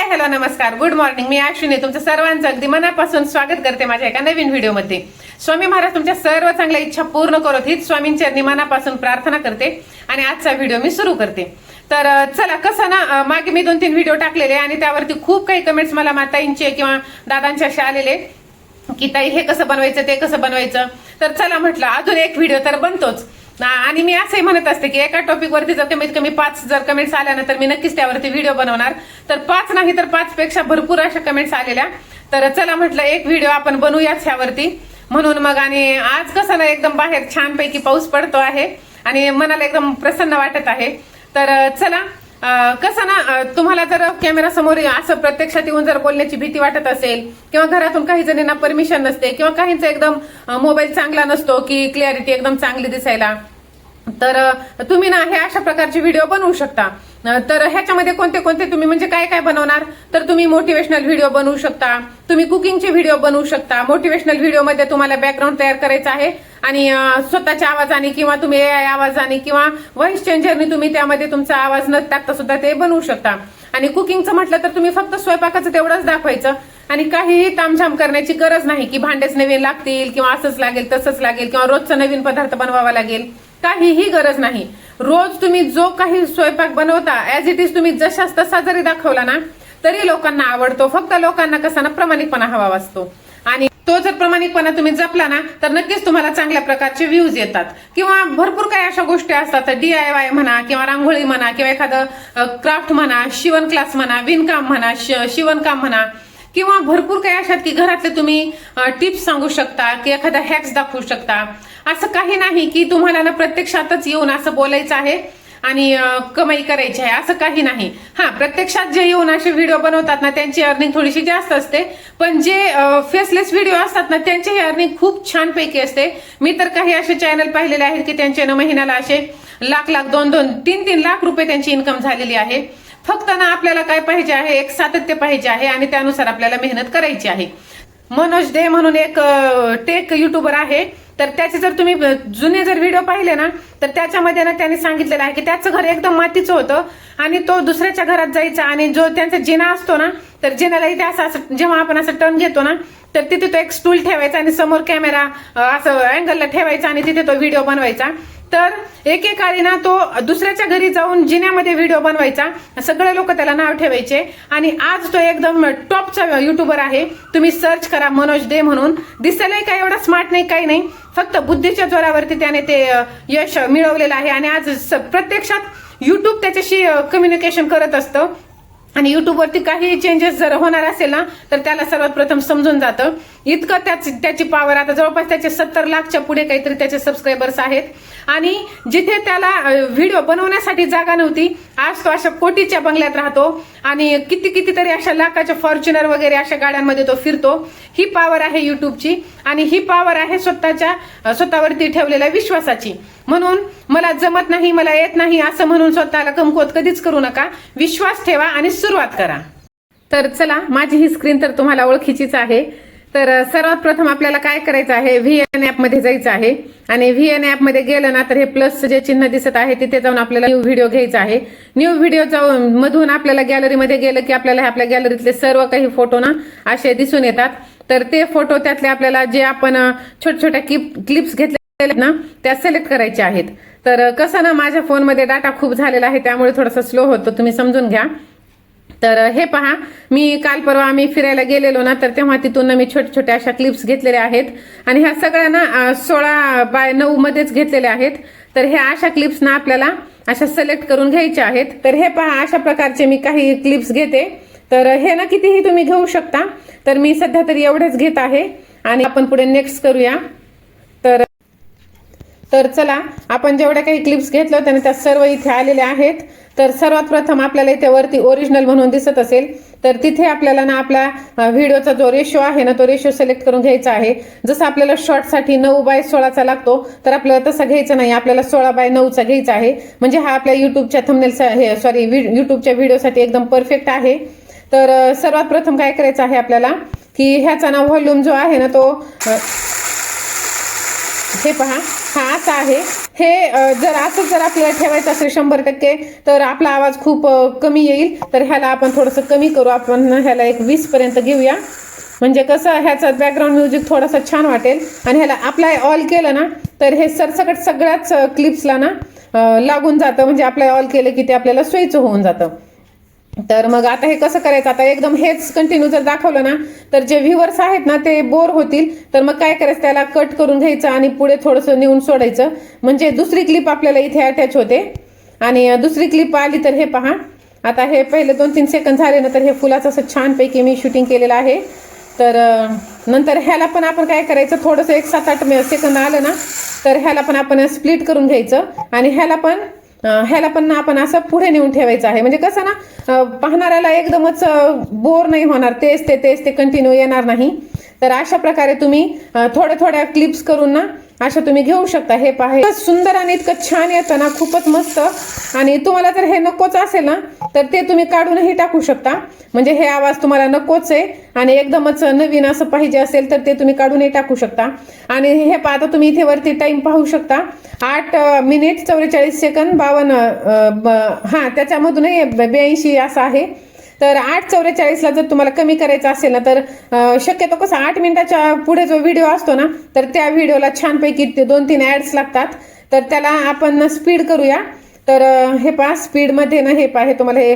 Hello नमस्कार good morning. मी अश्विनी तुमचं सर्वांचं अगदी मनापासून स्वागत करते माझ्या एका नवीन व्हिडिओमध्ये. स्वामी महाराज तुमच्या सर्व चांगल्या इच्छा पूर्ण करोत हीच स्वामींच्या मनापासून प्रार्थना करते आणि आजचा व्हिडिओ मी सुरू करते. तर चला कसं ना मागे मी 2-3 व्हिडिओ टाकलेले आणि त्यावरती खूप काही कमेंट्स मला माताईंचे किंवा दादांचे असे आलेले की ताई हे कसं बनवायचं ते कसं बनवायचं. तर चला म्हटलं अजून एक व्हिडिओ तर बनतोच आणि मी असंही म्हणत असते की एका टॉपिक वरती जर कमीत कमी 5 जर कमेंट्स आल्या ना तर मी नक्कीच त्यावरती व्हिडिओ बनवणार. तर 5 नाही तर 5 पेक्षा भरपूर अशा कमेंट्स आलेल्या. तर चला म्हटलं एक व्हिडिओ आपण बनवूयाच ह्यावरती म्हणून मग. आणि आज कसं ना एकदम बाहेर छानपैकी पाऊस पडतो आहे आणि मनाला एकदम प्रसन्न वाटत आहे. तर चला कसं ना तुम्हाला जर कॅमेरा समोर असं प्रत्यक्षात येऊन जर बोलण्याची भीती वाटत असेल किंवा घरातून काही जणींना परमिशन नसते किंवा काहींचा एकदम मोबाईल चांगला नसतो की क्लिअरिटी एकदम चांगली दिसायला, तर तुम्ही ना हे अशा प्रकारचे व्हिडिओ बनवू शकता. तर ह्याच्यामध्ये कोणते कोणते तुम्ही म्हणजे काय काय बनवणार तर तुम्ही मोटिवेशनल व्हिडिओ बनवू शकता, तुम्ही कुकिंगचे व्हिडिओ बनवू शकता. मोटिवेशनल व्हिडिओमध्ये तुम्हाला बॅकग्राऊंड तयार करायचं आहे आणि स्वतःच्या आवाजाने किंवा तुम्ही AI आवाजाने किंवा व्हॉइस चेंजरने तुम्ही त्यामध्ये तुमचा आवाज न टाकता सुद्धा ते बनवू शकता. आणि कुकिंगचं म्हटलं तर तुम्ही फक्त स्वयंपाकाचं तेवढंच दाखवायचं आणि काहीही तामझाम करण्याची गरज नाही की भांडेच नवीन लागतील किंवा असंच लागेल तसंच लागेल किंवा रोजचा नवीन पदार्थ बनवावा लागेल. काहीही गरज नाही. रोज तुम्ही जो काही स्वयंपाक बनवता ऍज इट इज तुम्ही जशाच तसा जरी दाखवला ना तरी लोकांना आवडतो. फक्त लोकांना कसा ना प्रामाणिकपणा हवा असतो आणि तो जर प्रामाणिकपणा तुम्ही जपला ना तर नक्कीच तुम्हाला चांगल्या प्रकारचे व्ह्यूज येतात. किंवा भरपूर काही अशा गोष्टी असतात DIY म्हणा किंवा रांगोळी म्हणा किंवा एखादं क्राफ्ट म्हणा, शिवण क्लास म्हणा, विणकाम म्हणा, शिवणकाम म्हणा किंवा भरपूर काही अशात की घरातले तुम्ही टिप्स सांगू शकता की एखादा हॅक्स दाखवू शकता. असं काही नाही की तुम्हाला ना प्रत्यक्षातच येऊन असं बोलायचं आहे आणि कमाई करायची आहे असं काही नाही. हा प्रत्यक्षात जे येऊन असे व्हिडिओ बनवतात ना त्यांची अर्निंग थोडीशी जास्त असते, पण जे फेसलेस व्हिडिओ असतात ना त्यांची अर्निंग खूप छानपैकी असते. मी तर काही असे चॅनल पाहिलेले आहेत की त्यांचे ना महिन्याला असे लाख 2-3 लाख रुपये त्यांची इन्कम झालेली आहे. फक्त ना आपल्याला काय पाहिजे आहे, एक सातत्य पाहिजे आहे आणि त्यानुसार आपल्याला मेहनत करायची आहे. मनोज दे म्हणून एक टेक युट्यूबर आहे, तर त्याचे जर तुम्ही जुने जर व्हिडिओ पाहिले ना तर त्याच्यामध्ये ना त्यांनी सांगितलेलं आहे की त्याचं घर एकदम मातीचं होतं आणि तो दुसऱ्याच्या घरात जायचा आणि जो त्यांचा जिना असतो ना तर जिन्याला इथे असं जेव्हा आपण असं टर्न घेतो ना तर तिथे तो एक स्टूल ठेवायचा आणि समोर कॅमेरा असं अँगलला ठेवायचा आणि तिथे तो व्हिडिओ बनवायचा. तर एकेकाळी ना तो दुसऱ्याच्या घरी जाऊन जिन्यामध्ये व्हिडिओ बनवायचा. सगळे लोक त्याला नाव ठेवायचे आणि आज तो एकदम टॉपचा युट्यूबर आहे. तुम्ही सर्च करा मनोज दे म्हणून. दिसायलाही काही एवढा स्मार्ट नाही काही नाही, फक्त बुद्धीच्या जोरावरती त्याने ते यश मिळवलेलं आहे आणि आज प्रत्यक्षात युट्यूब त्याच्याशी कम्युनिकेशन करत असतं. आणि युट्यूबवरती काही चेंजेस जर होणार असेल ना तर त्याला सर्वात प्रथम समजून जातं. इतकं त्याची पावर. आता जवळपास त्याचे 70 लाखच्या पुढे काहीतरी त्याचे सबस्क्रायबर्स आहेत आणि जिथे त्याला व्हिडिओ बनवण्यासाठी जागा नव्हती आज तो अशा कोटीच्या बंगल्यात राहतो आणि कितीतरी अशा लाखाच्या फॉर्च्युनर वगैरे अशा गाड्यांमध्ये तो फिरतो. ही पॉवर आहे युट्यूबची आणि ही पॉवर आहे स्वतःवरती ठेवलेल्या विश्वासाची. म्हणून मला जमत नाही, मला येत नाही असं म्हणून स्वतःला कमकुवत कधीच करू नका. विश्वास ठेवा आणि सुरुवात करा. तर चला माझी ही स्क्रीन तर तुम्हाला ओळखीचीच आहे. तर सर्वात प्रथम आपल्याला काय करायचं आहे, VN ऍप मध्ये जायचं आहे आणि VN ऍप मध्ये गेलं ना तर हे प्लस जे चिन्ह दिसत आहे तिथे जाऊन आपल्याला न्यू व्हिडिओ घ्यायचा आहे. न्यू व्हिडिओ जाऊन मधून आपल्याला गॅलरीमध्ये गेलं की आपल्याला आपल्या गॅलरीतले सर्व काही फोटो ना असे दिसून येतात. तर ते फोटो त्यातले आपल्याला जे आपण छोट्या क्लिप्स घेतले ना त्या सिलेक्ट करायच्या आहेत. तर कसं ना माझ्या फोनमध्ये डाटा खूप झालेला आहे त्यामुळे थोडासा स्लो होतो, तुम्ही समजून घ्या. तर हे पहा, मी काल परवा आम्ही फिरायला गेलेलो ना तर तेव्हा तिथून मी छोट्या अशा क्लिप्स घेतलेल्या आहेत आणि ह्या सगळ्यांना 16:9 मध्येच घेतलेल्या आहेत. तर ह्या अशा क्लिप्स ना आपल्याला अशा सिलेक्ट करून घ्यायच्या आहेत. तर हे पहा अशा प्रकारचे मी काही क्लिप्स घेते. तर हे ना कितीही तुम्ही घेऊ शकता. तर मी सध्या तरी एवढेच घेत आहे आणि आपण पुढे नेक्स्ट करूया. तर चला आपण जेवढ्या काही क्लिप्स घेतल्या त्याने त्या सर्व इथे आलेल्या आहेत. तर सर्वात प्रथम आपल्याला इथे वरती ओरिजिनल म्हणून दिसत असेल तर तिथे आपल्याला ना आपला व्हिडिओचा जो रेशो आहे ना तो रेशो सिलेक्ट करून घ्यायचा आहे. जसं आपल्याला शॉर्टसाठी 9:16 लागतो तर आपल्याला तसं घ्यायचं नाही, आपल्याला 16:9 घ्यायचा आहे. म्हणजे हा आपल्या युट्यूबच्या युट्यूबच्या व्हिडिओसाठी एकदम परफेक्ट आहे. तर सर्वात प्रथम काय करायचं आहे आपल्याला की ह्याचा ना व्हॉल्यूम जो आहे ना तो हे पहा हा असा आहे. जर असं जर आपल्याला ठेवायचं असेल 100% तर आपला आवाज खूप कमी येईल. तर ह्याला आपण थोडंसं कमी करू. आपण ह्याला एक 20 पर्यंत घेऊया. म्हणजे कसं ह्याचा बॅकग्राऊंड म्युझिक थोडासा छान वाटेल. आणि ह्याला अप्लाय ऑल केलं ना तर हे सरसकट सगळ्याच क्लिप्सला ना लागून जातं. म्हणजे अप्लाय ऑल केलं की ते आपल्याला सोयीचं होऊन जातं. तर मग आता हे कसं करायचं, आता एकदम हेच कंटिन्यू जर दाखवलं ना तर जे व्ह्युअर्स आहेत ना ते बोर होतील. तर मग काय करायचं, त्याला कट करून घ्यायचं आणि पुढे थोडंसं नेऊन सोडायचं. म्हणजे दुसरी क्लिप आपल्याला इथे अटॅच होते. आणि दुसरी क्लिप आली तर हे पहा, आता हे पहिले 2-3 सेकंद झाले ना तर हे फुलाचं असं छानपैकी मी शूटिंग केलेलं आहे. तर नंतर ह्याला पण आपण काय करायचं, थोडंसं 1-7-8 सेकंद आलं ना तर ह्याला पण आपण स्प्लिट करून घ्यायचं. आणि ह्याला पण आपण असं पुढे नेऊन ठेवायचं आहे. म्हणजे कसं ना पाहणाऱ्याला एकदमच बोर नाही होणार, तेच ते कंटिन्यू येणार नाही. तर अशा प्रकारे तुम्ही थोड्या क्लिप्स करून ना अशा तुम्ही घेऊ शकता. हे पहा, इतकं सुंदर आणि इतकं छान येतं ना, खूपच मस्त. आणि तुम्हाला जर हे नकोच असेल ना तर ते तुम्ही काढूनही टाकू शकता. म्हणजे हे आवाज तुम्हाला नकोच आहे आणि एकदमच नवीन असं पाहिजे असेल तर ते तुम्ही काढूनही टाकू शकता. आणि हे पहा, आता तुम्ही इथे वरती टाइम पाहू शकता, 8 मिनिट 44 सेकंद 52 त्याच्यामधूनही 82 असं आहे. तर 8:44ला जर तुम्हाला कमी करायचं असेल ना तर शक्यतो कसं 8 मिनिटाच्या पुढे जो व्हिडिओ असतो ना तर त्या व्हिडिओला छानपैकी 2-3 ॲड्स लागतात. तर त्याला आपण स्पीड करूया. तर हे पहा, स्पीडमध्ये ना हे पहा, हे तुम्हाला हे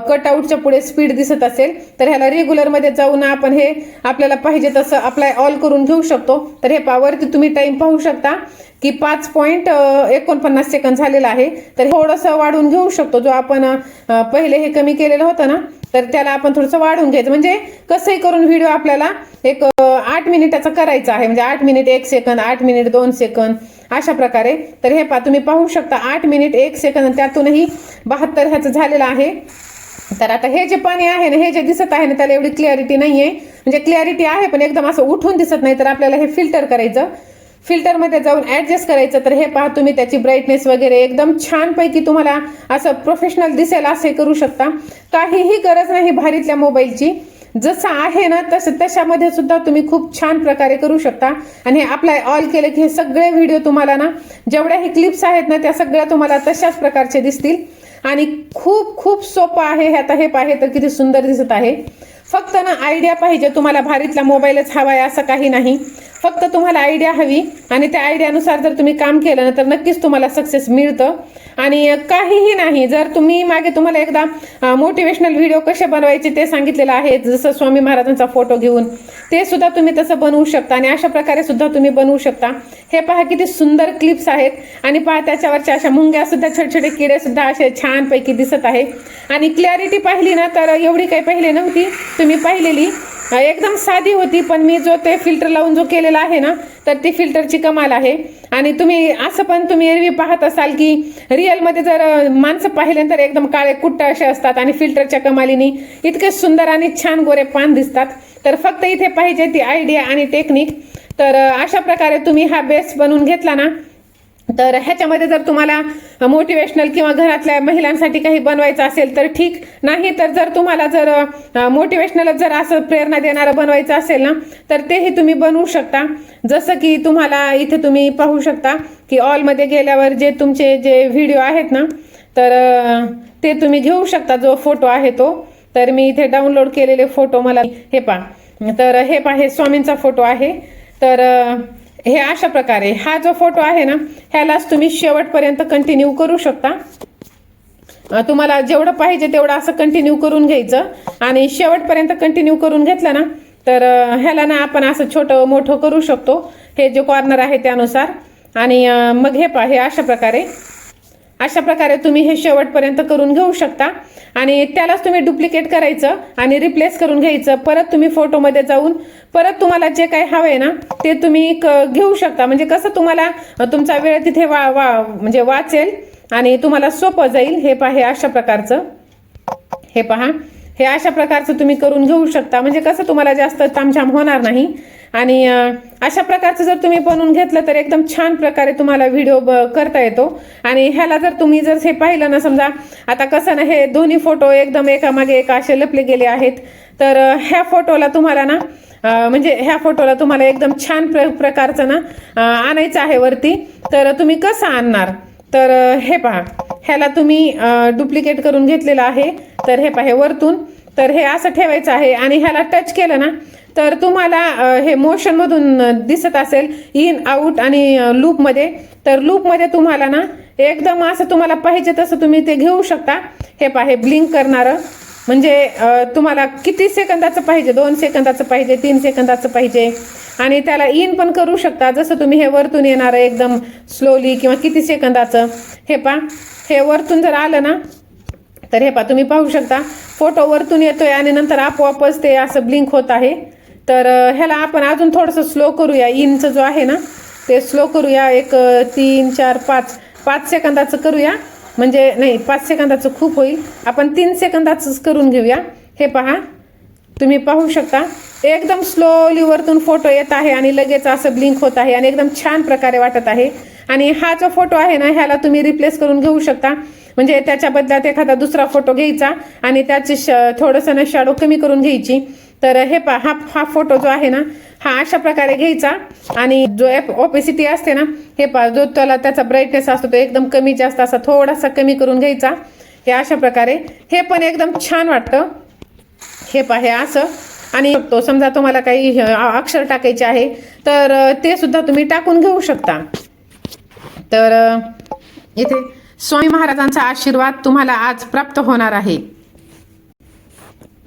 कटआउटच्या पुढे स्पीड दिसत असेल तर ह्याला रेग्युलरमध्ये जाऊन आपण हे आपल्याला पाहिजे तसं अप्लाय ऑल करून घेऊ शकतो. तर हे पहा, वरती तुम्ही टाइम पाहू शकता की 5.49 सेकंद झालेला आहे. तर थोडंसं वाढवून घेऊ शकतो. जो आपण पहिले हे कमी केलेलं होतं ना तर त्याला आपण थोडंसं वाढवून घ्यायचं. म्हणजे कसंही करून व्हिडिओ आपल्याला एक 8 मिनिटाचा करायचा आहे. म्हणजे 8 मिनिट 1 सेकंद, 8 मिनिट 2 सेकंद अशा प्रकारे. तर हे पहा, तुम्ही पाहू शकता 8 मिनिट 1 सेकंद, त्यातूनही 72 ह्याचं झालेलं आहे. तर आता हे जे पाणी आहे ना, हे जे दिसत आहे ना त्याला एवढी क्लॅरिटी नाही आहे. म्हणजे क्लॅरिटी आहे पण एकदम असं उठून दिसत नाही. तर आपल्याला हे फिल्टर करायचं. फिल्टरमध्ये जाऊन ॲडजस्ट करायचं. तर हे पहा, तुम्ही त्याची ब्राईटनेस वगैरे एकदम छानपैकी तुम्हाला असं प्रोफेशनल दिसेल असे करू शकता. काहीही गरज नाही भारीतल्या मोबाईलची. जसं आहे ना तशामध्ये सुद्धा तुम्ही खूप छान प्रकारे करू शकता. आणि हे अप्लाय ऑल केलं की हे सगळे व्हिडिओ तुम्हाला ना जेवढ्याही क्लिप्स आहेत ना त्या सगळ्या तुम्हाला तशाच प्रकारचे दिसतील. आणि खूप सोपं आहे. आता हे पाहे तर किती सुंदर दिसत आहे. फक्त ना आयडिया पाहिजे तुम्हाला. भारीतला मोबाईलच हवा आहे असं काही नाही. फक्त तुम्हाला आयडिया हवी आणि त्या आयडियानुसार जर तुम्ही काम केलं ना तर नक्कीच तुम्हाला सक्सेस मिळतं. आणि काहीही नाही, जर तुम्ही मागे तुम्हाला एकदा मोटिवेशनल व्हिडिओ कसे बनवायचे ते सांगितलेलं आहे, जसं स्वामी महाराजांचा फोटो घेऊन, ते सुद्धा तुम्ही तसं बनवू शकता. आणि अशा प्रकारे सुद्धा तुम्ही बनवू शकता. हे पहा किती सुंदर क्लिप्स आहेत. आणि पहा त्याच्यावरच्या अशा मुंग्या सुद्धा, छोटे किडे सुद्धा असे छानपैकी दिसत आहे. आणि क्लॅरिटी पाहिली ना तर एवढी काही पहिले नव्हती, तुम्ही पाहिलेली एकदम साधी होती. पण मी जो ते फिल्टर लावून जो केलेला आहे ना तर ती फिल्टरची कमाल आहे. आणि तुम्ही असं पण तुम्ही एरवी पाहत असाल की रिअलमध्ये जर माणसं पाहिल्यानंतर एकदम काळे कुट्ट असे असतात आणि फिल्टरच्या कमालीने इतके सुंदर आणि छान गोरे पान दिसतात. तर फक्त इथे पाहिजे ती आयडिया आणि टेक्निक. तर अशा प्रकारे तुम्ही हा बेस बनवून घेतला ना तर ह्याच्यामध्ये जर तुम्हाला मोटिवेशनल किंवा घरातल्या महिलांसाठी काही बनवायचं असेल तर ठीक. नाही तर जर तुम्हाला जर मोटिवेशनल जर असं प्रेरणा देणारं बनवायचं असेल ना तर तेही तुम्ही बनवू शकता. जसं की तुम्हाला इथे तुम्ही पाहू शकता की ऑलमध्ये गेल्यावर जे तुमचे जे व्हिडिओ आहेत ना तर ते तुम्ही घेऊ शकता. जो फोटो आहे तो, तर मी इथे डाउनलोड केलेले फोटो मला हे पहा. तर हे पहा, हे स्वामींचा फोटो आहे. तर हे अशा प्रकारे हा जो फोटो आहे ना ह्यालाच तुम्ही शेवटपर्यंत कंटिन्यू करू शकता. तुम्हाला जेवढं पाहिजे तेवढं असं कंटिन्यू करून घ्यायचं. आणि शेवटपर्यंत कंटिन्यू करून घेतलं ना तर ह्याला ना आपण असं छोटं मोठं करू शकतो, हे जे कॉर्नर आहे त्यानुसार. आणि मग हे पहा, हे अशा प्रकारे तुम्ही हे शेवटपर्यंत करून घेऊ शकता. आणि त्यालाच तुम्ही डुप्लिकेट करायचं आणि रिप्लेस करून घ्यायचं. परत तुम्ही फोटोमध्ये जाऊन परत तुम्हाला जे काही हवंय ना ते तुम्ही घेऊ शकता. म्हणजे कसं तुम्हाला तुमचा वेळ तिथे म्हणजे वाचेल आणि तुम्हाला सोपं जाईल. हे पहा, हे अशा प्रकारचं हे पहा, हे अशा प्रकारचं तुम्ही करून घेऊ शकता, म्हणजे कसं तुम्हाला जास्त तामझाम होणार नाही. आणि अशा प्रकारचं जर तुम्ही बनवून घेतलं तर एकदम छान प्रकारे तुम्हाला व्हिडिओ करता येतो. आणि ह्याला जर तुम्ही जर हे पाहिलं ना, समजा आता कसं ना, हे दोन्ही फोटो एकदम एकामागे एक असे लपले गेले आहेत, तर ह्या फोटोला तुम्हाला ना म्हणजे ह्या फोटोला तुम्हाला एकदम छान प्रकारचं ना आणायचं आहे वरती. तर तुम्ही कसं आणणार, तर हे पहा, ह्याला तुम्ही डुप्लिकेट करून घेतलेलं आहे. तर हे पहा, हे वरतून तर हे असं ठेवायचं आहे आणि ह्याला टच केलं ना तर तुम्हाला हे मोशनमधून दिसत असेल इन आउट आणि लूपमध्ये. तर लूपमध्ये तुम्हाला ना एकदम असं तुम्हाला पाहिजे तसं तुम्ही ते घेऊ शकता. हे पहा, हे ब्लिंक करणारं, म्हणजे तुम्हाला किती सेकंदाचं पाहिजे, 2 सेकंदाचं पाहिजे, 3 सेकंदाचं पाहिजे. आणि त्याला इन पण करू शकता, जसं तुम्ही हे वरतून येणारं एकदम स्लोली किंवा किती सेकंदाचं. हे पहा, हे वरतून जर आलं ना तर हे पहा, तुम्ही पाहू शकता फोटो वरतून येतोय आणि नंतर आपोआपच ते असं ब्लिंक होत आहे. तर ह्याला आपण अजून थोडंसं स्लो करूया, इनचं जो आहे ना ते स्लो करूया. एक 3 4 5 सेकंदाचं करूया, म्हणजे नाही 5 सेकंदाचं खूप होईल, आपण 3 सेकंदाचंच करून घेऊया. हे पहा, तुम्ही पाहू शकता एकदम स्लोली वरतून फोटो येत आहे आणि लगेच असं ब्लिंक होत आहे आणि एकदम छान प्रकारे वाटत आहे. आणि हा जो फोटो आहे ना ह्याला तुम्ही रिप्लेस करून घेऊ शकता, म्हणजे त्याच्या बदल्यात एखादा दुसरा फोटो घ्यायचा आणि त्याची थोडंसं ना शॅडो कमी करून घ्यायची. तर हे पहा, हा फोटो जो आहे ना हा अशा प्रकारे घ्यायचा आणि जो ओपेसिटी असते ना, हे पहा, जो त्याचा ब्राईटनेस असतो तो एकदम कमी जास्त असा थोडासा कमी करून घ्यायचा. हे अशा प्रकारे हे पण एकदम छान वाटतं. हे पहा, हे असं. आणि तो समजा तुम्हाला काही अक्षर टाकायचे आहे तर ते सुद्धा तुम्ही टाकून घेऊ शकता. तर इथे स्वामी महाराजांचा आशीर्वाद तुम्हाला आज प्राप्त होणार आहे.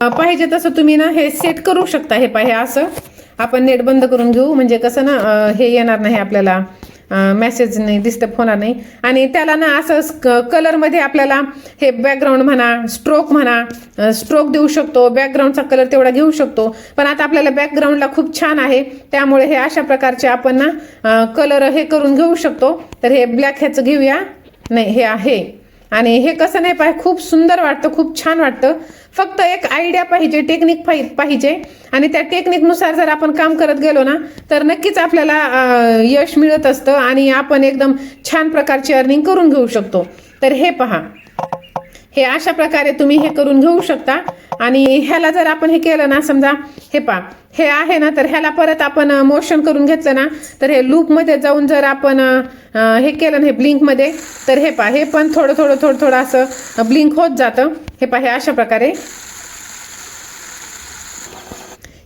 पाहिजे तसं तुम्ही ना हे सेट करू शकता. हे पहा, हे असं आपण नेट बंद करून घेऊ, म्हणजे कसं ना हे येणार नाही आपल्याला, मेसेज नाही डिस्टर्ब होणार नाही. आणि त्याला ना असं कलरमध्ये आपल्याला हे बॅकग्राऊंड म्हणा, स्ट्रोक म्हणा, स्ट्रोक देऊ शकतो, बॅकग्राऊंडचा कलर तेवढा घेऊ शकतो. पण आता आपल्याला बॅकग्राऊंडला खूप छान आहे, त्यामुळे हे अशा प्रकारचे आपण ना कलर हे करून घेऊ शकतो. तर हे ब्लॅक ह्याचं घेऊया, नाही हे आहे. आणि हे कसं नाही पाहिजे, खूप सुंदर वाटतं, खूप छान वाटतं. फक्त एक आयडिया पाहिजे, टेक्निक पाहिजे. आणि त्या टेक्निकनुसार जर आपण काम करत गेलो ना तर नक्कीच आपल्याला यश मिळत असतं आणि आपण एकदम छान प्रकारची अर्निंग करून घेऊ शकतो. तर हे पहा, हे अशा प्रकारे तुम्ही हे करून घेऊ शकता. आणि ह्याला जर आपण हे केलं ना, समजा हे पहा, हे आहे ना, तर ह्याला परत आपण मोशन करून घेतलं ना तर हे लूपमध्ये जाऊन जर आपण हे केलं ना, हे ब्लिंकमध्ये, तर हे पहा, हे पण थोडं थोडं थोडं थोडं असं ब्लिंक होत जातं. हे पहा, हे अशा प्रकारे,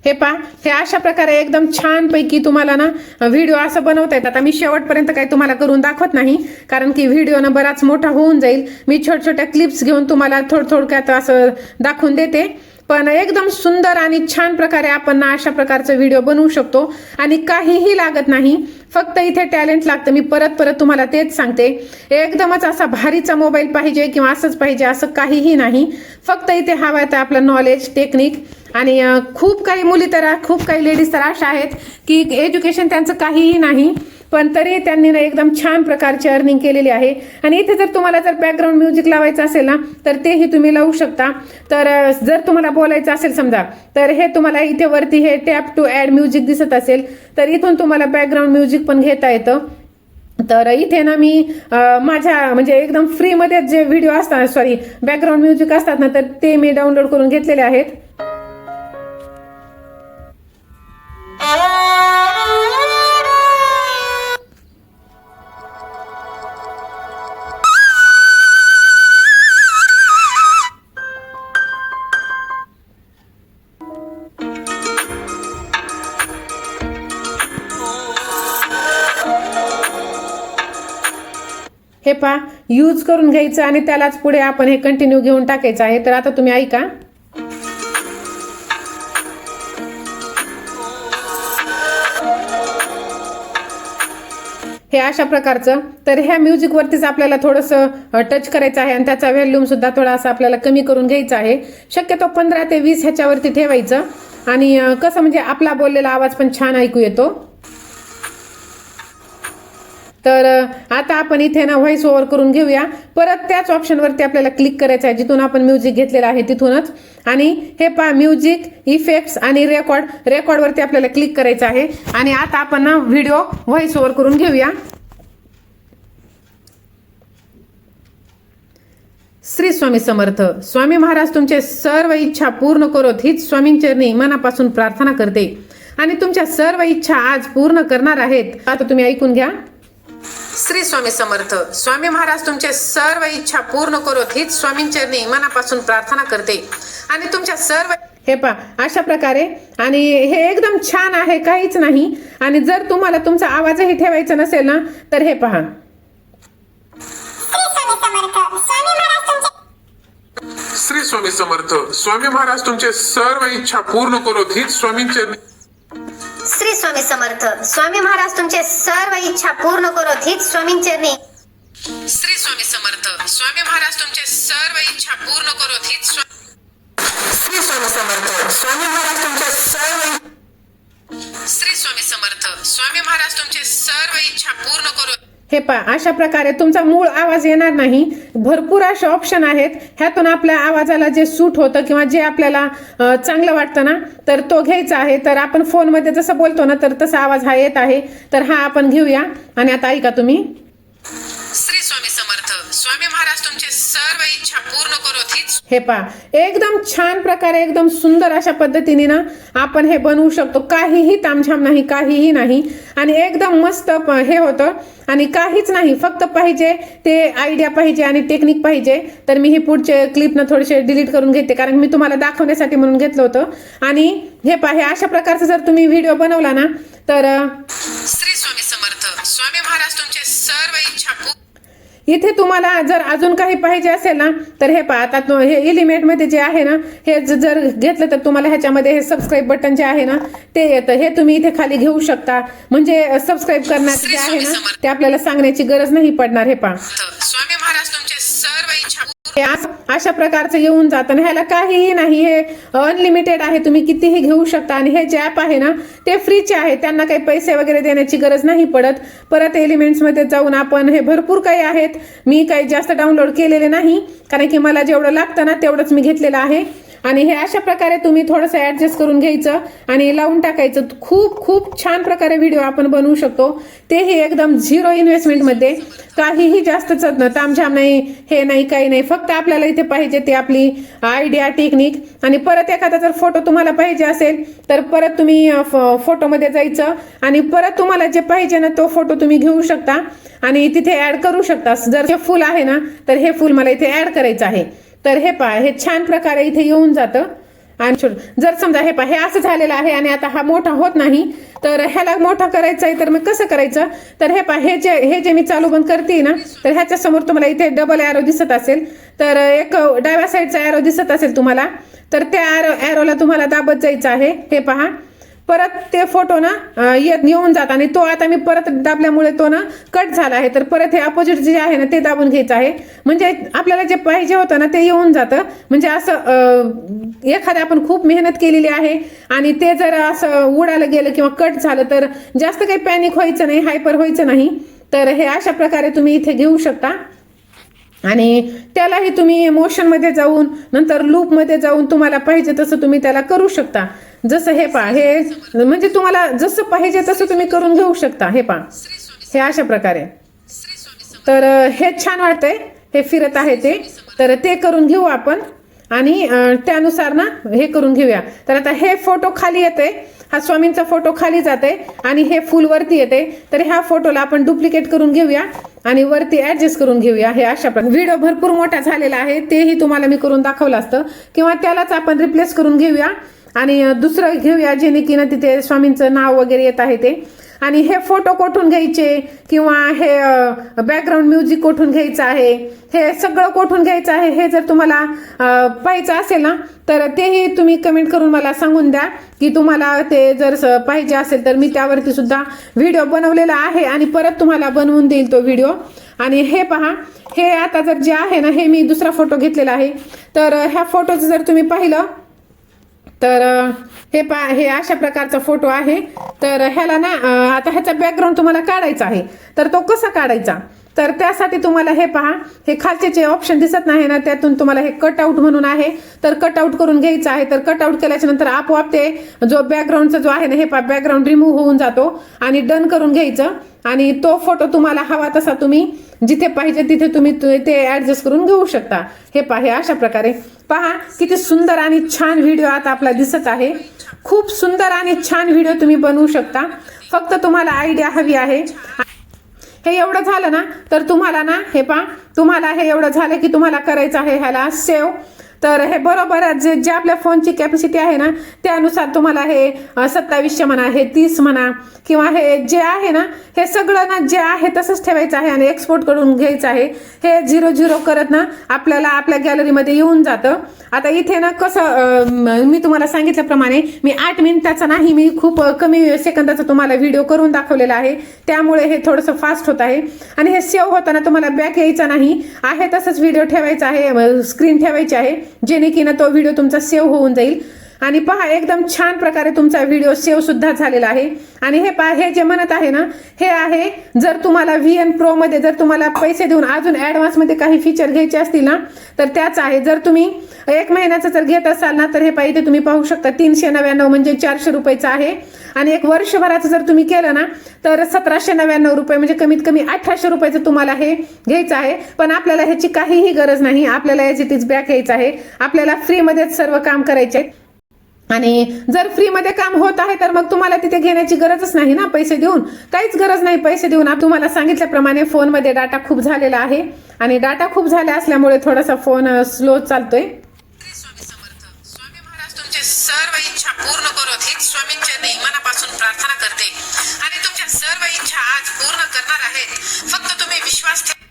हे पहा, हे अशा प्रकारे एकदम छानपैकी तुम्हाला ना व्हिडिओ असं बनवता येतात. आता मी शेवटपर्यंत काही तुम्हाला करून दाखवत नाही, कारण की व्हिडिओ ना बराच मोठा होऊन जाईल. मी छोट्या क्लिप्स घेऊन तुम्हाला थोडक्यात असं दाखवून देते. पण एकदम सुंदर आणि छान प्रकारे आपण ना अशा प्रकारचा व्हिडिओ बनवू शकतो आणि काहीही लागत नाही, फक्त इथे टॅलेंट लागतं. मी परत तुम्हाला तेच सांगते, एकदमच असा भारीचा मोबाईल पाहिजे किंवा असंच पाहिजे असं काहीही नाही. फक्त इथे हवं आहे आपलं नॉलेज, टेक्निक. आणि खूप काही मुली तर, खूप काही लेडीज तर अशा आहेत की एज्युकेशन त्यांचं काहीही नाही, पण तरी त्यांनी ना एकदम छान प्रकारची अर्निंग केलेली आहे. आणि इथे जर तुम्हाला जर बॅकग्राऊंड म्युझिक लावायचं असेल ना तर तेही तुम्ही लावू शकता. तर जर तुम्हाला बोलायचं असेल समजा, तर हे तुम्हाला इथे वरती हे टॅप टू ॲड म्युझिक दिसत असेल, तर इथून तुम्हाला बॅकग्राऊंड म्युझिक पण घेता येतं. तर इथे ना मी माझ्या म्हणजे एकदम फ्रीमध्ये जे व्हिडिओ असतात, सॉरी बॅकग्राऊंड म्युझिक असतात ना, तर ते मी डाउनलोड करून घेतलेले आहेत. हे पहा, यूज करून घ्यायचं आणि त्यालाच पुढे आपण हे कंटिन्यू घेऊन टाकायचं आहे. तर आता तुम्ही ऐका, हे अशा प्रकारचं. तर ह्या म्युझिक वरतीच आपल्याला थोडंसं टच करायचं आहे आणि त्याचा व्हॉल्यूम सुद्धा थोडासा आपल्याला कमी करून घ्यायचा आहे. शक्यतो 15 ते 20 ह्याच्यावरती ठेवायचं. आणि कसं म्हणजे आपला बोललेला आवाज पण छान ऐकू येतो. तर आता आपण इथे ना व्हॉइस ओव्हर करून घेऊया. परत त्याच ऑप्शनवरती आपल्याला क्लिक करायचं आहे जिथून आपण म्युझिक घेतलेलं आहे तिथूनच. आणि हे पहा म्युझिक, इफेक्ट्स आणि रेकॉर्डवरती आपल्याला क्लिक करायचं आहे. आणि आता आपण ना व्हिडिओ व्हॉइस ओव्हर करून घेऊया. श्री स्वामी समर्थ. स्वामी महाराज तुमचे सर्व इच्छा पूर्ण करोत हीच स्वामींचरणी मनापासून प्रार्थना करते आणि तुमच्या सर्व इच्छा आज पूर्ण करणार आहेत. आता तुम्ही ऐकून घ्या. श्री स्वामी समर्थ. स्वामी महाराज तुमचे सर्व इच्छा पूर्ण करोत हीच स्वामींचरणी मनापासून प्रार्थना करते आणि तुमच्या सर्व हे पहा अशा प्रकारे. आणि हे एकदम छान आहे, काहीच नाही. आणि जर तुम्हाला तुमचा आवाजही ठेवायचा नसेल ना तर हे पहा. श्री स्वामी समर्थ. स्वामी महाराज तुमचे सर्व इच्छा पूर्ण करोत हीच स्वामींचरणी. श्री स्वामी समर्थ. स्वामी महाराज तुमचे सर्व इच्छा पूर्ण करोत हीच स्वामींचरणी. श्री स्वामी समर्थ. स्वामी महाराज तुमचे सर्व इच्छा पूर्ण करोत हीच श्री स्वामी समर्थ. स्वामी महाराज तुमचे सर्व श्री स्वामी समर्थ. स्वामी महाराज तुमचे सर्व इच्छा पूर्ण करोत. हे पहा अशा प्रकारे तुमचा मूळ आवाज येणार नाही. भरपूर असे ऑप्शन आहेत. ह्यातून आपल्या आवाजाला जे सूट होतं किंवा जे आपल्याला चांगलं वाटतं ना तर तो घ्यायचा आहे. तर आपण फोनमध्ये जसं बोलतो ना तर तसा आवाज हा येत आहे. तर हा आपण घेऊया. आणि आता ऐका तुम्ही. श्री स्वामी समर्थ. स्वामी महाराज तुमचे सर्व इच्छा पूर्ण करोत हीच. हे पहा एकदम छान प्रकारे एकदम सुंदर अशा पद्धतीने ना आपण हे बनवू शकतो. काहीही तामझाम नाही, काहीही नाही. आणि एकदम मस्त हे होतं. आणि काहीच नाही, फक्त पाहिजे ते आयडिया पाहिजे आणि टेक्निक पाहिजे. तर मी ही पुढचे क्लिपनं थोडेसे डिलीट करून घेते कारण मी तुम्हाला दाखवण्यासाठी म्हणून घेतलं होतं. आणि हे पहा हे अशा प्रकारचं जर तुम्ही व्हिडिओ बनवला ना तर श्री स्वामी समर्थ. स्वामी महाराज तुमचे सर्व इच्छा. इथे तुम्हाला जर अजून काही पाहिजे असेल ना तर हे पहा आता हे एलिमेंटमध्ये जे आहे ना हे जर घेतलं तर तुम्हाला ह्याच्यामध्ये हे सबस्क्राईब बटन जे आहे ना ते येतं. हे तुम्ही इथे खाली घेऊ शकता. म्हणजे सबस्क्राईब करण्याचं जे आहे ना ते आपल्याला सांगण्याची गरज नाही पडणार. हे पहा स्वामी महाराज तुमचे सर्व इच्छा. अशा प्रकारचं येऊन जातं. आणि ह्याला काहीही नाही, हे अनलिमिटेड आहे, तुम्ही कितीही घेऊ शकता. आणि हे जे ॲप आहे ना ते फ्रीचे आहे, त्यांना काही पैसे वगैरे देण्याची गरज नाही पडत. परत एलिमेंट्समध्ये जाऊन आपण हे भरपूर काही आहेत. मी काही जास्त डाउनलोड केलेले नाही कारण की मला जेवढं लागतं ना तेवढंच मी घेतलेलं आहे. आणि हे अशा प्रकारे तुम्ही थोडंसं ॲडजस्ट करून घ्यायचं आणि लावून टाकायचं. खूप खूप छान प्रकारे व्हिडिओ आपण बनवू शकतो. तेही एकदम झिरो इन्व्हेस्टमेंटमध्ये. काहीही जास्तच तामझाम नाही, हे नाही, काही नाही. फक्त आपल्याला इथे पाहिजे ते आपली आयडिया, टेक्निक. आणि परत एखादा जर फोटो तुम्हाला पाहिजे असेल तर परत तुम्ही फोटोमध्ये जायचं आणि परत तुम्हाला जे पाहिजे ना तो फोटो तुम्ही घेऊ शकता आणि तिथे ॲड करू शकता. जर हे फुल आहे ना तर हे फुल मला इथे ॲड करायचं आहे. तर हे पहा हे छान प्रकारे इथे येऊन जातं. आणि जर समजा हे पहा हे असं झालेलं आहे आणि आता हा मोठा होत नाही तर ह्याला मोठा करायचा आहे तर मग कसं करायचं. तर हे पहा हे जे मी चालू बंद करते ना तर ह्याच्या समोर तुम्हाला इथे डबल ॲरो दिसत असेल. तर एक डाव्या साईडचा ॲरो दिसत असेल तुम्हाला तर त्या ॲरोला तुम्हाला दाबत जायचं आहे. हे पहा परत ते फोटो ना येऊन जात आणि तो आता मी परत दाबल्यामुळे तो ना कट झाला आहे. तर परत हे अपोजिट जे आहे ना ते दाबून घ्यायचं आहे. म्हणजे आपल्याला जे पाहिजे होतं ना ते येऊन जातं. म्हणजे असं एखाद्या आपण खूप मेहनत केलेली आहे आणि ते जर असं उडालं गेलं किंवा कट झालं तर जास्त काही पॅनिक व्हायचं नाही, हायपर व्हायचं नाही. तर हे अशा प्रकारे तुम्ही इथे घेऊ शकता. आणि त्यालाही तुम्ही मोशनमध्ये जाऊन नंतर लूपमध्ये जाऊन तुम्हाला पाहिजे तसं तुम्ही त्याला करू शकता. जसं हे पहा हे म्हणजे तुम्हाला जसं पाहिजे तसं तुम्ही करून घेऊ शकता. हे पहा हे अशा प्रकारे. तर हे छान वाटतंय, हे फिरत आहे ते. तर ते करून घेऊ आपण आणि त्यानुसार ना हे करून घेऊया. तर आता हे फोटो खाली येते, हा स्वामींचा फोटो खाली जाते आणि हे फुल वरती येते. तर ह्या फोटोला आपण डुप्लिकेट करून घेऊया आणि वरती ऍडजस्ट करून घेऊया. हे अशा प्रकारे व्हिडिओ भरपूर मोठा झालेला आहे, तेही तुम्हाला मी करून दाखवलं असतं. किंवा त्यालाच आपण रिप्लेस करून घेऊया आणि दुसरं घेऊया जेणे की ना तिथे स्वामींचं नाव वगैरे येत आहे ते. आणि हे फोटो कोठून घ्यायचे किंवा हे बॅकग्राऊंड म्युझिक कोठून घ्यायचं आहे, हे सगळं कोठून घ्यायचं आहे हे जर तुम्हाला पाहायचं असेल ना तर तेही तुम्ही कमेंट करून मला सांगून द्या की तुम्हाला ते जर पाहिजे असेल तर मी त्यावरती सुद्धा व्हिडिओ बनवलेला आहे आणि परत तुम्हाला बनवून देईल तो व्हिडिओ. आणि हे पहा हे आता जर जे आहे ना हे मी दुसरा फोटो घेतलेला आहे. तर ह्या फोटोचं जर तुम्ही पाहिलं तर हे अशा प्रकारचा फोटो आहे. तर ह्याला ना आता ह्याचा बॅकग्राऊंड तुम्हाला काढायचा आहे. तर तो कसा काढायचा, तर त्यासाठी तुम्हाला हे पहा, हे खालचे जे ऑप्शन दिसत नाही ना, त्यातून तुम्हाला हे कटआउट म्हणून आहे. तर कटआउट करून घ्यायचं आहे. तर कटआउट केल्याच्या नंतर आपोआप ते जो बॅकग्राऊंडचा जो आहे ना, हे पहा बॅकग्राऊंड रिमूव्ह होऊन जातो आणि डन करून घ्यायचं. आणि तो फोटो तुम्हाला हवा तसा तुम्ही जिथे पाहिजे तिथे तुम्ही ते ऍडजस्ट करून घेऊ शकता. हे पहा, हे अशा प्रकारे पहा किती सुंदर आणि छान व्हिडिओ आता आपला दिसत आहे. खूप सुंदर आणि छान व्हिडिओ तुम्ही बनवू शकता. फक्त तुम्हाला आयडिया हवी आहे. हे एवढं झालं ना, तर तुम्हाला ना हे पहा, तुम्हाला हे एवढं झालं की तुम्हाला करायचं आहे ह्याला सेव्ह. तर हे बरोबर जे आपल्या फोनची कॅपॅसिटी आहे ना, त्यानुसार तुम्हाला हे 2700 म्हणा, हे 30 म्हणा, किंवा हे जे आहे ना, हे सगळं ना जे आहे तसंच ठेवायचं आहे आणि एक्सपोर्ट करून घ्यायचं आहे. हे 0-0 करत ना आपल्याला आपल्या गॅलरीमध्ये येऊन जातं. आता इथे ना कसं मी तुम्हाला सांगितल्याप्रमाणे मी 8 मिनिटाचा नाही, मी खूप कमी सेकंदाचा तुम्हाला व्हिडिओ करून दाखवलेला आहे. त्यामुळे हे थोडंसं फास्ट होत आहे. आणि हे सेव्ह होताना तुम्हाला बॅक यायचा नाही, आहे तसंच व्हिडिओ ठेवायचा आहे, स्क्रीन ठेवायची आहे, जेणे की ना तो व्हिडिओ तुमचा सेव्ह होऊन जाईल. आणि पहा एकदम छान प्रकारे तुमचा व्हिडिओ सेव्ह सुद्धा झालेला आहे. आणि हे पहा, हे जे म्हणत आहे ना, हे आहे जर तुम्हाला VN Pro मध्ये जर तुम्हाला पैसे देऊन अजून ऍडव्हान्स मध्ये काही फीचर घ्यायचे असतील ना, तर त्याच आहे. जर तुम्ही 1 महिन्याचं जर घेत असाल ना, तर हे पाहिजे तुम्ही पाहू शकता 399 म्हणजे 400 रुपयाचं आहे. आणि 1 वर्षभराचं जर तुम्ही केलं ना, तर 1799 रुपये म्हणजे कमीत कमी 1800 रुपयाचं तुम्हाला हे घ्यायचं आहे. पण आपल्याला ह्याची काहीही गरज नाही. आपल्याला याची तीच बॅक घ्यायचं आहे. आपल्याला फ्रीमध्येच सर्व काम करायचे आहे. आणि जर फ्रीमध्ये काम होत आहे तर मग तुम्हाला तिथे घेण्याची गरजच नाही ना, पैसे देऊन काहीच गरज नाही. पैसे देऊन तुम्हाला सांगितल्याप्रमाणे फोनमध्ये डाटा खूप झालेला आहे आणि डाटा खूप झाले असल्यामुळे थोडासा फोन स्लो चालतोय. स्वामी महाराज तुमचे सर्व इच्छा पूर्ण करोत हीच स्वामींच्या मनापासून प्रार्थना करते आणि तुमच्या सर्व इच्छा आज पूर्ण करणार आहेत. फक्त तुम्ही विश्वास ठेवा.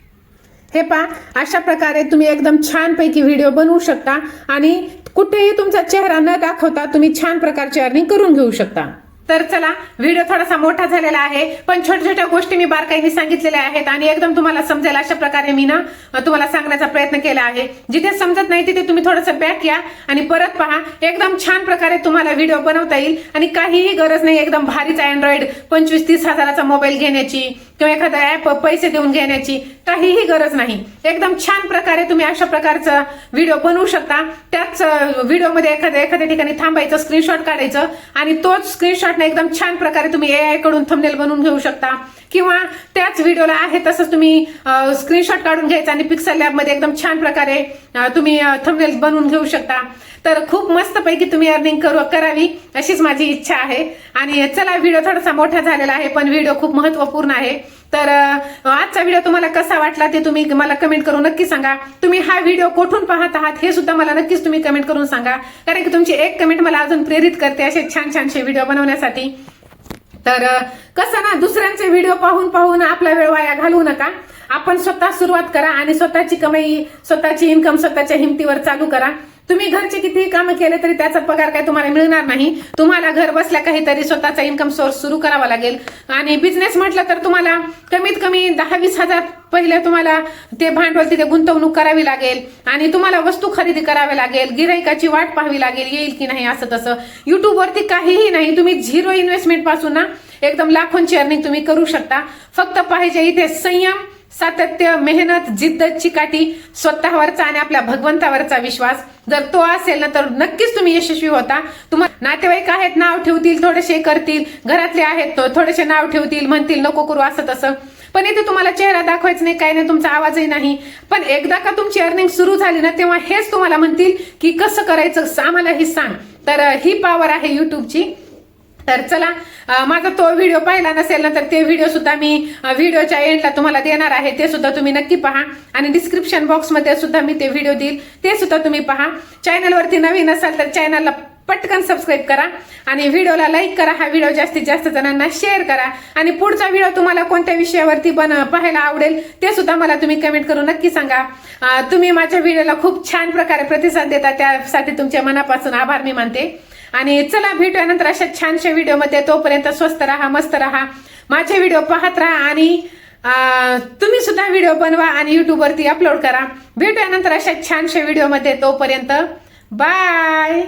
हे पहा, अशा प्रकारे तुम्ही एकदम छानपैकी व्हिडिओ बनवू शकता आणि कुठेही तुमचा चेहरा न दाखवता तुम्ही छान प्रकारची अर्निंग करून घेऊ शकता. तर चला, व्हिडिओ थोडासा मोठा झालेला आहे, पण छोट्या छोट्या गोष्टी मी बारकाईने सांगितलेल्या आहेत आणि एकदम तुम्हाला समजेल अशा प्रकारे मी ना तुम्हाला सांगण्याचा प्रयत्न केला आहे. जिथे समजत नाही तिथे तुम्ही थोडंसं बॅक या आणि परत पहा. एकदम छान प्रकारे तुम्हाला व्हिडिओ बनवता येईल आणि काहीही गरज नाही एकदम भारीचा अँड्रॉइड 25-30 हजाराचा मोबाईल घेण्याची किंवा एखादा ऍप पैसे देऊन घेण्याची काहीही गरज नाही. एकदम छान प्रकारे तुम्ही अशा प्रकारचा व्हिडिओ बनवू शकता. त्याच व्हिडिओमध्ये एखाद्या ठिकाणी थांबायचं, स्क्रीनशॉट काढायचं आणि तोच स्क्रीनशॉट एकदम छान प्रकारे तुम्ही AI कडून थंबनेल बनवून घेऊ शकता. किंवा त्याच व्हिडिओला आहे तसंच तुम्ही स्क्रीनशॉट काढून घ्यायचा आणि पिक्सल लॅब मध्ये एकदम छान प्रकारे तुम्ही थंबनेल बनवून घेऊ शकता. तर खूप मस्तपैकी तुम्ही अर्निंग करावी अशीच माझी इच्छा आहे. आणि चला, व्हिडिओ थोडासा मोठा झालेला आहे पण व्हिडिओ खूप महत्वपूर्ण आहे. तर आजचा व्हिडिओ तुम्हाला कसा वाटला ते तुम्ही मला कमेंट करून नक्की सांगा. तुम्ही हा व्हिडिओ कुठून पाहत आहात हे सुद्धा मला नक्कीच तुम्ही कमेंट करून सांगा, कारण की तुमची एक कमेंट मला अजून प्रेरित करते असे छान छानसे व्हिडिओ बनवण्यासाठी. तर कसं ना, दुसऱ्यांचे व्हिडिओ पाहून आपला वेळ वाया घालवू नका. आपण स्वतः सुरुवात करा आणि स्वतःची कमाई, स्वतःची इन्कम स्वतःच्या हिमतीवर चालू करा. तुम्ही घरचे कितीही कामं केले तरी त्याचा पगार काय तुम्हाला मिळणार नाही. तुम्हाला घर बसल्या काहीतरी स्वतःचा इन्कम सोर्स सुरू करावा लागेल. आणि बिझनेस म्हटलं तर तुम्हाला कमीत कमी 10-20 हजार पहिले तुम्हाला ते भांडवल तिथे गुंतवणूक करावी लागेल आणि तुम्हाला वस्तू खरेदी करावी लागेल, गिराईकाची वाट पाहावी लागेल, येईल की नाही असं तसं. युट्यूबवरती काहीही नाही, तुम्ही 0 इन्व्हेस्टमेंट पासून ना एकदम लाखोंची अर्निंग तुम्ही करू शकता. फक्त पाहिजे इथे संयम, सातत्य, मेहनत, जिद्द, चिकाटी, स्वतःवरचा आणि आपल्या भगवंतावरचा विश्वास. जर तो असेल ना तर नक्कीच तुम्ही यशस्वी होता. तुम्हाला नातेवाईक आहेत नाव ठेवतील, थोडेसे करतील, घरातले आहेत थोडेसे नाव ठेवतील, म्हणतील नको करू असं तसं, पण इथे तुम्हाला चेहरा दाखवायचा नाही, काही नाही, तुमचा आवाजही नाही. पण एकदा का तुमची अर्निंग सुरू झाली ना तेव्हा हेच तुम्हाला म्हणतील की कसं करायचं आम्हाला ही सांग. तर ही पॉवर आहे युट्यूबची. तर चला, माझा तो व्हिडिओ पाहिला नसेल ना तर ते व्हिडिओ सुद्धा मी व्हिडिओच्या एंडला तुम्हाला देणार आहे, ते सुद्धा तुम्ही नक्की पहा. आणि डिस्क्रिप्शन बॉक्समध्ये सुद्धा मी ते व्हिडिओ देईल, ते सुद्धा तुम्ही पहा. चॅनलवरती नवीन असाल तर चॅनलला पटकन सबस्क्राईब करा आणि व्हिडिओला लाईक करा. हा व्हिडिओ जास्तीत जास्त जणांना शेअर करा. आणि पुढचा व्हिडिओ तुम्हाला कोणत्या विषयावरती पाहायला आवडेल ते सुद्धा मला तुम्ही कमेंट करून नक्की सांगा. तुम्ही माझ्या व्हिडिओला खूप छान प्रकारे प्रतिसाद देता, त्यासाठी तुमच्या मनापासून आभार मी मानते. आणि चला, भेटूया नंतर अशा छानशा व्हिडिओमध्ये. तोपर्यंत स्वस्त राहा, मस्त राहा, माझे व्हिडिओ पाहत राहा आणि तुम्ही सुद्धा व्हिडिओ बनवा आणि युट्यूबवरती अपलोड करा. भेटूया नंतर अशा छानशा व्हिडिओमध्ये. तोपर्यंत बाय.